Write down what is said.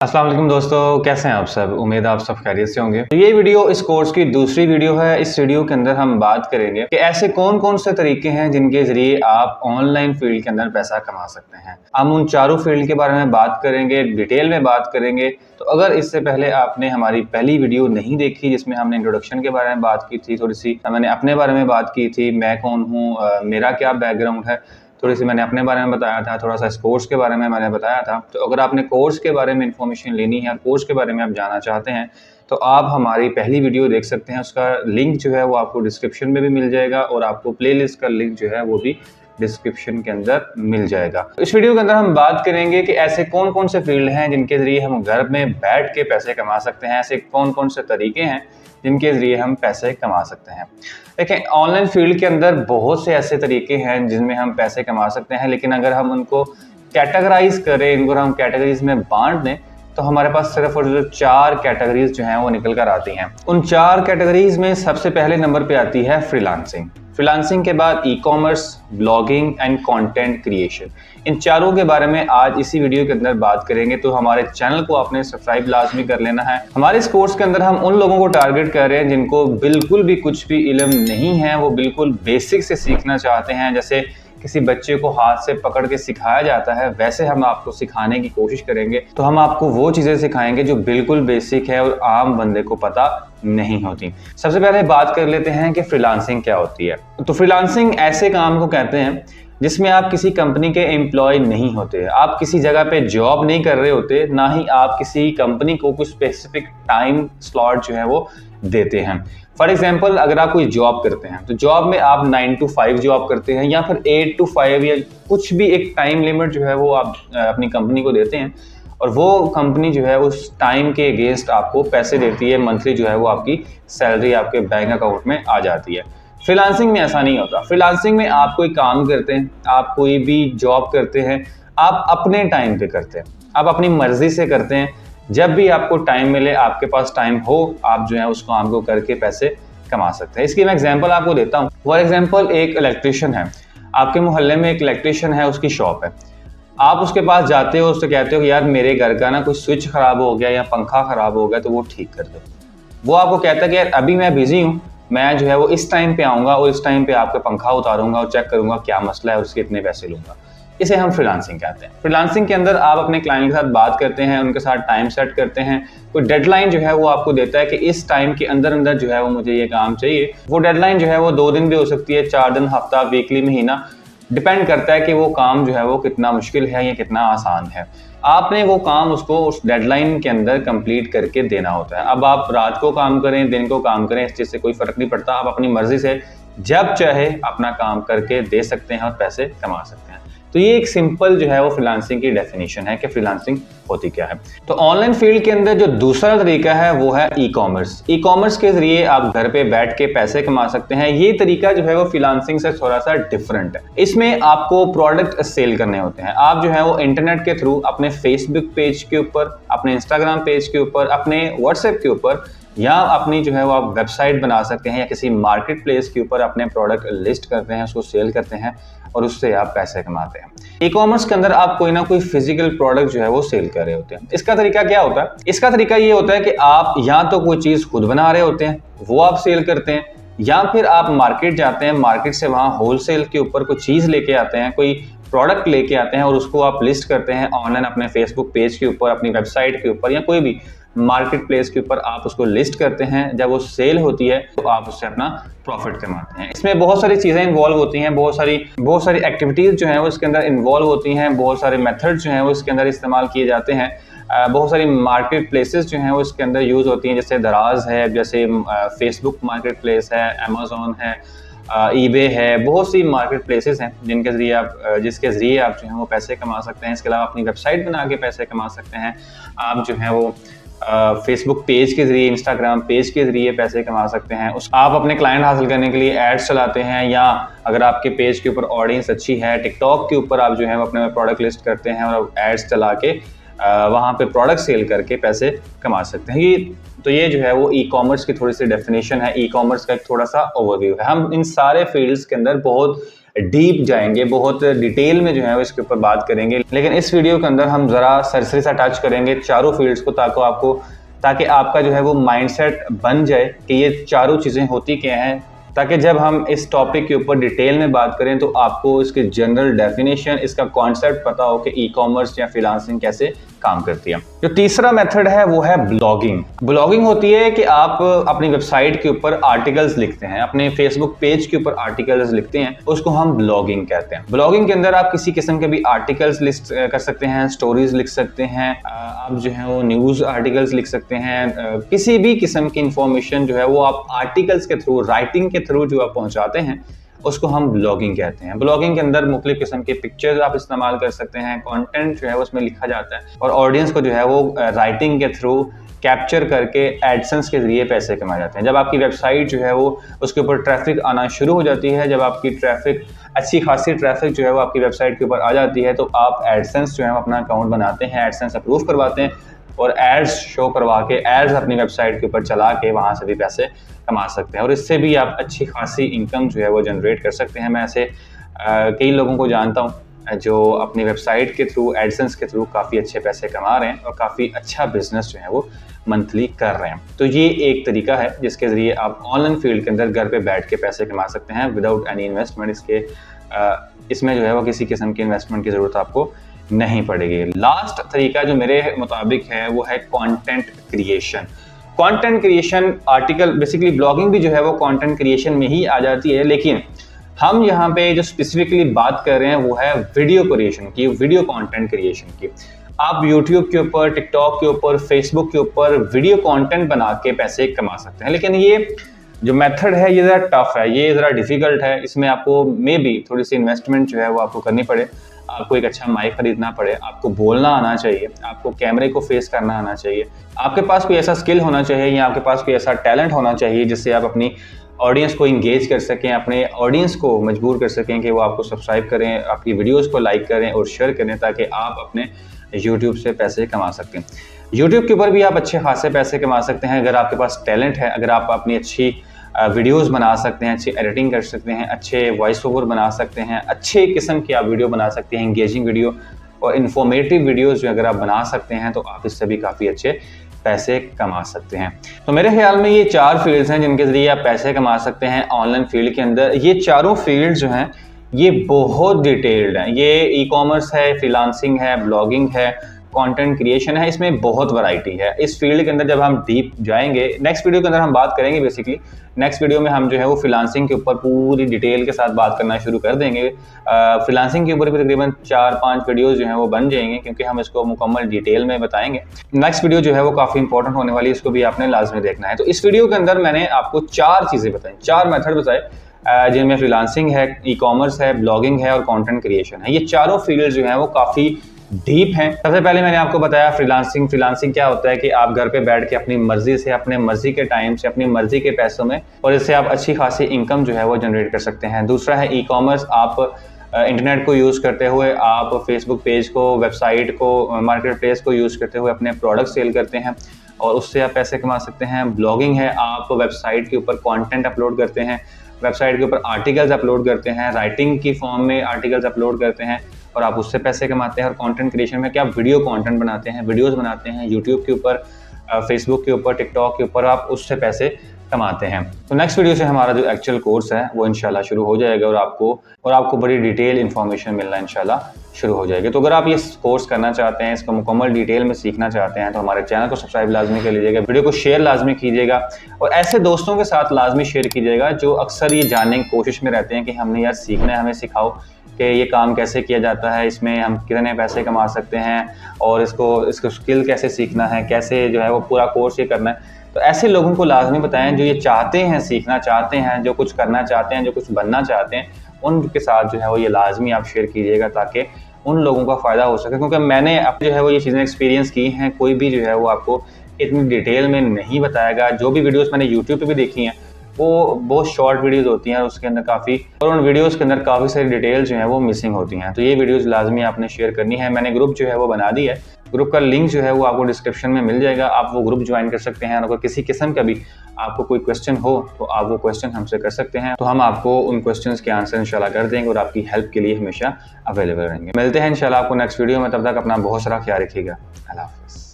अस्सलाम वालेकुम दोस्तों, कैसे हैं आप सब। उम्मीद है आप सब खैरियत से होंगे। तो ये वीडियो इस कोर्स की दूसरी वीडियो है। इस वीडियो के अंदर हम बात करेंगे कि ऐसे कौन कौन से तरीके हैं जिनके जरिए आप ऑनलाइन फील्ड के अंदर पैसा कमा सकते हैं। हम उन चारों फील्ड के बारे में बात करेंगे, डिटेल में बात करेंगे। तो अगर इससे पहले आपने हमारी पहली वीडियो नहीं देखी जिसमें हमने इंट्रोडक्शन के बारे में बात की थी, थोड़ी सी मैंने अपने बारे में बात की थी, मैं कौन हूँ, मेरा क्या बैकग्राउंड है, थोड़ी सी मैंने अपने बारे में बताया था, थोड़ा सा इस कोर्स के बारे में मैंने बताया था। तो अगर आपने कोर्स के बारे में इन्फॉर्मेशन लेनी है, कोर्स के बारे में आप जानना चाहते हैं, तो आप हमारी पहली वीडियो देख सकते हैं। उसका लिंक जो है वो आपको डिस्क्रिप्शन में भी मिल जाएगा और आपको प्लेलिस्ट का लिंक जो है वो भी डिस्क्रिप्शन के अंदर मिल जाएगा। इस वीडियो के अंदर हम बात करेंगे कि ऐसे कौन कौन से फील्ड हैं जिनके जरिए हम घर में बैठ के पैसे कमा सकते हैं, ऐसे कौन कौन से तरीके हैं जिनके जरिए हम पैसे कमा सकते हैं। देखें, ऑनलाइन फील्ड के अंदर बहुत से ऐसे तरीके हैं जिनमें हम पैसे कमा सकते हैं, लेकिन अगर हम उनको कैटेगराइज करें, इनको हम कैटेगरीज में बांट दें, तो हमारे पास सिर्फ और सिर्फ 4 कैटेगरीज जो हैं वो निकल कर आती हैं। उन 4 कैटेगरीज में सबसे पहले नंबर पे आती है फ्रीलांसिंग। फ्रीलांसिंग के बाद e commerce, blogging and content creation. इन चारों के बारे में आज इसी वीडियो के अंदर बात करेंगे। तो हमारे चैनल को आपने सब्सक्राइब लाजमी कर लेना है। हमारे इस कोर्स के अंदर हम उन लोगों को टारगेट कर रहे हैं जिनको बिल्कुल भी कुछ भी इल्म नहीं है, वो बिल्कुल बेसिक से सीखना चाहते हैं। जैसे किसी बच्चे को हाथ से पकड़ के सिखाया जाता है, वैसे हम आपको सिखाने की कोशिश करेंगे। तो हम आपको वो चीज़ें सिखाएंगे जो बिल्कुल बेसिक है और आम बंदे को पता नहीं होती। सबसे पहले बात कर लेते हैं कि फ्रीलांसिंग क्या होती है। तो फ्रीलांसिंग ऐसे काम को कहते हैं जिसमें आप किसी कंपनी के एम्प्लॉय नहीं होते, आप किसी जगह पे जॉब नहीं कर रहे होते, ना ही आप किसी कंपनी को कुछ स्पेसिफिक टाइम स्लॉट जो है वो देते हैं। फॉर एग्जाम्पल, अगर आप कोई जॉब करते हैं तो जॉब में आप 9 to 5 जॉब करते हैं या फिर 8 to 5 या कुछ भी एक टाइम लिमिट जो है वो आप अपनी कंपनी को देते हैं और वो कंपनी जो है उस टाइम के अगेंस्ट आपको पैसे देती है। मंथली जो है वो आपकी सैलरी आपके बैंक अकाउंट में आ जाती है। फ्रीलांसिंग में ऐसा नहीं होता। फ्रीलांसिंग में आप कोई काम करते हैं, आप कोई भी जॉब करते हैं, आप अपने टाइम पे करते हैं, आप अपनी मर्जी से करते हैं। जब भी आपको टाइम मिले, आपके पास टाइम हो, आप जो है उस काम को करके पैसे कमा सकते हैं। इसकी मैं एग्जांपल आपको देता हूँ। फॉर एग्जांपल, एक इलेक्ट्रिशियन है, आपके मोहल्ले में एक इलेक्ट्रिशियन है, उसकी शॉप है। आप उसके पास जाते हो, उससे कहते हो कि यार मेरे घर का ना कोई स्विच खराब हो गया या पंखा खराब हो गया, तो वो ठीक कर दो। वो आपको कहता है कि यार अभी मैं बिजी हूँ, मैं जो है वो इस टाइम पे आऊँगा और इस टाइम पे आपका पंखा उतारूंगा और चेक करूंगा क्या मसला है, उसके इतने पैसे लूंगा। इसे हम फ्रीलांसिंग कहते हैं। फ्रीलांसिंग के अंदर आप अपने क्लाइंट के साथ बात करते हैं, उनके साथ टाइम सेट करते हैं, कोई डेडलाइन जो है वो आपको देता है कि इस टाइम के अंदर अंदर जो है वो मुझे ये काम चाहिए। वो डेडलाइन जो है वो 2 दिन भी हो सकती है, 4 दिन, हफ्ता, वीकली, महीना, डिपेंड करता है कि वो काम जो है वो कितना मुश्किल है या कितना आसान है। आपने वो काम उसको उस डेडलाइन के अंदर कंप्लीट करके देना होता है। अब आप रात को काम करें, दिन को काम करें, इस चीज़ से कोई फर्क नहीं पड़ता। आप अपनी मर्जी से जब चाहे अपना काम करके दे सकते हैं और पैसे कमा सकते हैं। तो ये एक सिंपल जो है वो फ्रीलांसिंग की डेफिनेशन है कि फ्रीलांसिंग होती क्या है। तो ऑनलाइन फील्ड के अंदर जो दूसरा तरीका है वो है ई कॉमर्स। ई कॉमर्स के जरिए आप घर पे बैठ के पैसे कमा सकते हैं। ये तरीका जो है वो फ्रीलांसिंग से थोड़ा सा डिफरेंट है। इसमें आपको प्रोडक्ट सेल करने होते हैं। आप जो है वो इंटरनेट के थ्रू अपने फेसबुक पेज के ऊपर, अपने इंस्टाग्राम पेज के ऊपर, अपने व्हाट्सएप के ऊपर या अपनी जो है वो आप वेबसाइट बना सकते हैं या किसी मार्केट प्लेस के ऊपर अपने प्रोडक्ट लिस्ट करते हैं, उसको सेल करते हैं और उससे आप पैसे कमाते हैं। ई कॉमर्स के अंदर आप कोई ना कोई फिजिकल प्रोडक्ट जो है वो सेल कर रहे होते हैं। इसका तरीका क्या होता है? इसका तरीका ये होता है कि आप या तो कोई चीज़ खुद बना रहे होते हैं, वो आप सेल करते हैं, या फिर आप मार्केट जाते हैं, मार्केट से वहाँ होलसेल के ऊपर कोई चीज़ लेके आते हैं, कोई प्रोडक्ट लेके आते हैं और उसको आप लिस्ट करते हैं ऑनलाइन अपने फेसबुक पेज के ऊपर, अपनी वेबसाइट के ऊपर या कोई भी मार्केट प्लेस के ऊपर आप उसको लिस्ट करते हैं। जब वो सेल होती है तो आप उससे अपना प्रॉफिट कमाते हैं। इसमें बहुत सारी चीज़ें इन्वॉल्व होती हैं, बहुत सारी एक्टिविटीज़ जो हैं वो इसके अंदर इन्वॉल्व होती हैं, बहुत सारे मेथड जो हैं वो इसके अंदर इस्तेमाल किए जाते हैं। बहुत सारी मार्केट प्लेसेस जो हैं वो इसके अंदर यूज़ होती हैं, जैसे दराज है, जैसे फेसबुक मार्केट प्लेस है, अमेज़ॉन है, ईबे है। बहुत सी मार्केट प्लेसेस हैं जिसके ज़रिए आप जो है वो पैसे कमा सकते हैं। इसके अलावा अपनी वेबसाइट बना के पैसे कमा सकते हैं। आप जो है वो फेसबुक पेज के जरिए, इंस्टाग्राम पेज के जरिए पैसे कमा सकते हैं। आप अपने क्लाइंट हासिल करने के लिए एड्स चलाते हैं, या अगर आपके पेज के ऊपर ऑडियंस अच्छी है, टिकटॉक के ऊपर आप जो है अपने प्रोडक्ट लिस्ट करते हैं और एड्स चला के वहाँ पे प्रोडक्ट सेल करके पैसे कमा सकते हैं। ये जो है वो ई कॉमर्स की थोड़ी सी डेफिनेशन है, ई कॉमर्स का एक थोड़ा सा ओवरव्यू है। हम इन सारे फील्ड्स के अंदर बहुत डीप जाएंगे, बहुत डिटेल में जो है वो इसके ऊपर बात करेंगे। लेकिन इस वीडियो के अंदर हम ज़रा सरसरी सा टच करेंगे चारों फील्ड्स को, ताकि आपका जो है वो माइंडसेट बन जाए कि ये चारों चीज़ें होती क्या हैं, ताकि जब हम इस टॉपिक के ऊपर डिटेल में बात करें तो आपको इसकी जनरल डेफिनेशन, इसका कॉन्सेप्ट पता हो कि ई कॉमर्स या फ्रीलांसिंग कैसे काम करती है। जो तीसरा मेथड है वो है ब्लॉगिंग। ब्लॉगिंग होती है कि आप अपनी वेबसाइट के ऊपर आर्टिकल्स लिखते हैं, अपने फेसबुक पेज के ऊपर आर्टिकल्स लिखते हैं, उसको हम ब्लॉगिंग कहते हैं। ब्लॉगिंग के अंदर आप किसी किस्म के भी आर्टिकल्स लिस्ट कर सकते हैं, स्टोरीज लिख सकते हैं, आप जो है वो न्यूज आर्टिकल्स लिख सकते हैं, किसी भी किस्म की इंफॉर्मेशन जो है वो आप आर्टिकल्स के थ्रू, राइटिंग के थ्रू जो आप पहुंचाते हैं, उसको हम ब्लॉगिंग कहते हैं। ब्लॉगिंग के अंदर मुख्तलिफ किस्म के पिक्चर्स आप इस्तेमाल कर सकते हैं, कंटेंट जो है उसमें लिखा जाता है और ऑडियंस को जो है वो राइटिंग के थ्रू कैप्चर करके एडसेंस के जरिए पैसे कमाए जाते हैं। जब आपकी वेबसाइट जो है वो उसके ऊपर ट्रैफिक आना शुरू हो जाती है, जब आपकी ट्रैफिक अच्छी खासी ट्रैफिक जो है वो आपकी वेबसाइट के ऊपर आ जाती है, तो आप एडसेंस जो है अपना अकाउंट बनाते हैं, एडसेंस अप्रूव करवाते हैं और एड्स शो करवा के एड्स अपनी वेबसाइट के ऊपर चला के वहाँ से भी पैसे कमा सकते हैं और इससे भी आप अच्छी खासी इनकम जो है वो जनरेट कर सकते हैं। मैं ऐसे कई लोगों को जानता हूँ जो अपनी वेबसाइट के थ्रू, एडसेंस के थ्रू काफ़ी अच्छे पैसे कमा रहे हैं और काफ़ी अच्छा बिजनेस जो है वो मंथली कर रहे हैं। तो ये एक तरीका है जिसके ज़रिए आप ऑनलाइन फील्ड के अंदर घर पे बैठ के पैसे कमा सकते हैं विदाउट एनी इन्वेस्टमेंट। इसमें जो है वो किसी किस्म की इन्वेस्टमेंट की ज़रूरत आपको नहीं पड़ेगी। लास्ट तरीका जो मेरे मुताबिक है वो है content creation. Content creation article, basically blogging भी जो है वो कंटेंट क्रिएशन में ही आ जाती है, लेकिन हम यहाँ पे जो स्पेसिफिकली बात कर रहे हैं वो है वीडियो क्रिएशन की, वीडियो कंटेंट क्रिएशन की। आप यूट्यूब के ऊपर, टिकटॉक के ऊपर, फेसबुक के ऊपर वीडियो कंटेंट बना के पैसे कमा सकते हैं। लेकिन ये जो मेथड है ये ज़रा टफ है, ये ज़रा डिफिकल्ट है, इसमें आपको मे बी थोड़ी सी इन्वेस्टमेंट जो है वो आपको करनी पड़े, आपको एक अच्छा माइक खरीदना पड़े, आपको बोलना आना चाहिए, आपको कैमरे को फेस करना आना चाहिए, आपके पास कोई ऐसा स्किल होना चाहिए या आपके पास कोई ऐसा टैलेंट होना चाहिए जिससे आप अपनी ऑडियंस को इंगेज कर सकें, अपने ऑडियंस को मजबूर कर सकें कि वो आपको सब्सक्राइब करें, आपकी वीडियोस को लाइक करें और शेयर करें, ताकि आप अपने यूट्यूब से पैसे कमा सकें। यूट्यूब के ऊपर भी आप अच्छे खासे पैसे कमा सकते हैं अगर आपके पास टैलेंट है, अगर आप अपनी अच्छी वीडियोस बना सकते हैं, अच्छी एडिटिंग कर सकते हैं, अच्छे वॉइस ओवर बना सकते हैं, अच्छे किस्म की आप वीडियो बना सकते हैं, इंगेजिंग वीडियो और इन्फॉर्मेटिव वीडियोस जो अगर आप बना सकते हैं तो आप इससे भी काफ़ी अच्छे पैसे कमा सकते हैं। तो मेरे ख्याल में ये 4 फील्ड्स हैं जिनके ज़रिए आप पैसे कमा सकते हैं ऑनलाइन फील्ड के अंदर। ये चारों फील्ड जो हैं ये बहुत डिटेल्ड हैं। ये ई कॉमर्स है, फ्रीलांसिंग है, ब्लॉगिंग है, कंटेंट क्रिएशन है, इसमें बहुत वैरायटी है। इस फील्ड के अंदर जब हम डीप जाएंगे, नेक्स्ट वीडियो के अंदर हम बात करेंगे, बेसिकली नेक्स्ट वीडियो में हम जो है वो फ्रीलांसिंग के ऊपर पूरी डिटेल के साथ बात करना शुरू कर देंगे। फ्रीलांसिंग के ऊपर भी तकरीबन 4-5 वीडियोस जो हैं वो बन जाएंगे, क्योंकि हम इसको मुकम्मल डिटेल में बताएंगे। नेक्स्ट वीडियो जो है वो काफ़ी इंपॉर्टेंट होने वाली है, इसको भी आपने लाजमी देखना है। तो इस वीडियो के अंदर मैंने आपको 4 चीज़ें बताई, 4 मेथड बताए जिनमें फ्रीलांसिंग है, ई कॉमर्स है, ब्लॉगिंग है और कंटेंट क्रिएशन है। ये चारों फील्ड जो हैं वो काफ़ी डीप है। सबसे पहले मैंने आपको बताया फ्रीलांसिंग क्या होता है कि आप घर पे बैठ के अपनी मर्जी से, अपने मर्जी के टाइम से, अपनी मर्जी के पैसों में और इससे आप अच्छी खासी इनकम जो है वो जनरेट कर सकते हैं। दूसरा है ई कॉमर्स। आप इंटरनेट को यूज़ करते हुए आप फेसबुक पेज को, वेबसाइट को, मार्केट प्लेस को यूज़ करते हुए अपने प्रोडक्ट सेल करते हैं और उससे आप पैसे कमा सकते हैं। ब्लॉगिंग है, आप वेबसाइट के ऊपर कंटेंट अपलोड करते हैं, वेबसाइट के ऊपर आर्टिकल्स अपलोड करते हैं, राइटिंग की फॉर्म में आर्टिकल्स अपलोड करते हैं और आप उससे पैसे कमाते हैं। और कंटेंट क्रिएशन में क्या, आप वीडियो कंटेंट बनाते हैं, वीडियोस बनाते हैं यूट्यूब के ऊपर, फेसबुक के ऊपर, टिकटॉक के ऊपर, आप उससे पैसे कमाते हैं। तो नेक्स्ट वीडियो से हमारा जो एक्चुअल कोर्स है वो इंशाल्लाह शुरू हो जाएगा और आपको बड़ी डिटेल इन्फॉर्मेशन मिलना इंशाल्लाह शुरू हो जाएगी। तो अगर आप ये कोर्स करना चाहते हैं, इसको मुकम्मल डिटेल में सीखना चाहते हैं, तो हमारे चैनल को सब्सक्राइब लाजमी कर लीजिएगा, वीडियो को शेयर लाजमी कीजिएगा और ऐसे दोस्तों के साथ लाजमी शेयर कीजिएगा जो अक्सर ये जानने की कोशिश में रहते हैं कि हमने यार सीखना है, हमें सिखाओ कि ये काम कैसे किया जाता है, इसमें हम कितने पैसे कमा सकते हैं और इसको स्किल कैसे सीखना है, कैसे जो है वो पूरा कोर्स ये करना है। तो ऐसे लोगों को लाजमी बताएं जो ये चाहते हैं, सीखना चाहते हैं, जो कुछ करना चाहते हैं, जो कुछ बनना चाहते हैं, उनके साथ जो है वो ये लाजमी आप शेयर कीजिएगा ताकि उन लोगों का फ़ायदा हो सके। क्योंकि मैंने अब जो है वो ये चीज़ें एक्सपीरियंस की हैं, कोई भी जो है वो आपको इतनी डिटेल में नहीं बताएगा। जो भी वीडियोस मैंने यूट्यूब पे भी देखी हैं वो बहुत शॉर्ट वीडियोस होती हैं, उसके अंदर काफ़ी, और उन वीडियोस के अंदर काफ़ी सारी डिटेल्स जो हैं वो मिसिंग होती हैं। तो ये वीडियोस लाजमी आपने शेयर करनी है। मैंने ग्रुप जो है वो बना दी है, ग्रुप का लिंक जो है वो आपको डिस्क्रिप्शन में मिल जाएगा, आप वो ग्रुप ज्वाइन कर सकते हैं। और अगर किसी किस्म का भी आपको कोई क्वेश्चन हो तो आप वो क्वेश्चन हमसे कर सकते हैं, तो हम आपको उन क्वेश्चंस के आंसर इंशाल्लाह कर देंगे और आपकी हेल्प के लिए हमेशा अवेलेबल रहेंगे। मिलते हैं इंशाल्लाह आपको नेक्स्ट वीडियो में, तब तक अपना बहुत सारा ख्याल रखिएगा। अल्लाह हाफ़िज़।